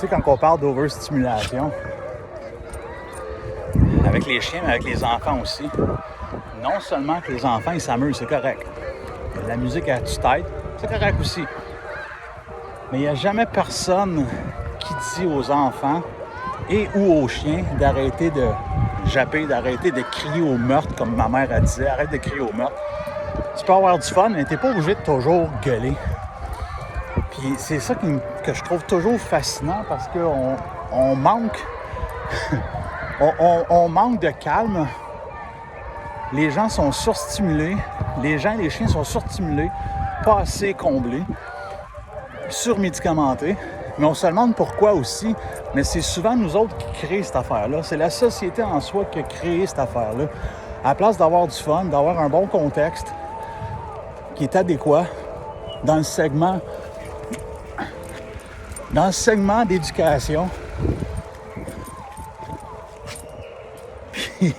sais, quand on parle d'overstimulation, avec les chiens, mais avec les enfants aussi, non seulement que les enfants, ils s'amusent, c'est correct. La musique à tue-tête, c'est correct aussi. Mais il n'y a jamais personne qui dit aux enfants et ou aux chiens d'arrêter de japper, d'arrêter de crier au meurtre, comme ma mère a dit, arrête de crier au meurtre. Tu peux avoir du fun, mais tu n'es pas obligé de toujours gueuler. Puis c'est ça que je trouve toujours fascinant parce qu'on manque on manque de calme. Les gens sont surstimulés. Les gens et les chiens sont surstimulés, pas assez comblés, surmédicamentés. Mais on se demande pourquoi aussi. Mais c'est souvent nous autres qui créons cette affaire-là. C'est la société en soi qui a créé cette affaire-là. À la place d'avoir du fun, d'avoir un bon contexte qui est adéquat dans le segment d'éducation. Puis,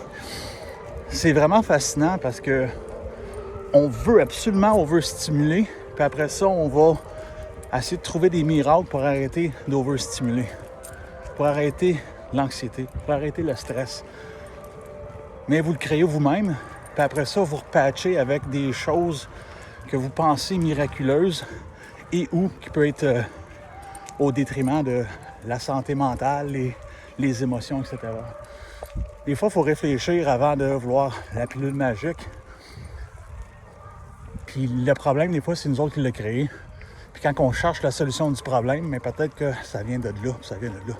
c'est vraiment fascinant parce que on veut absolument overstimuler, puis après ça, on va essayer de trouver des miracles pour arrêter d'overstimuler, pour arrêter l'anxiété, pour arrêter le stress. Mais vous le créez vous-même, puis après ça, vous repatchez avec des choses que vous pensez miraculeuses et ou qui peut être au détriment de la santé mentale, les émotions, etc. Des fois, il faut réfléchir avant de vouloir la pilule magique. Puis le problème, des fois, c'est nous autres qui l'a créé. Puis quand on cherche la solution du problème, mais peut-être que ça vient de là, ça vient de là.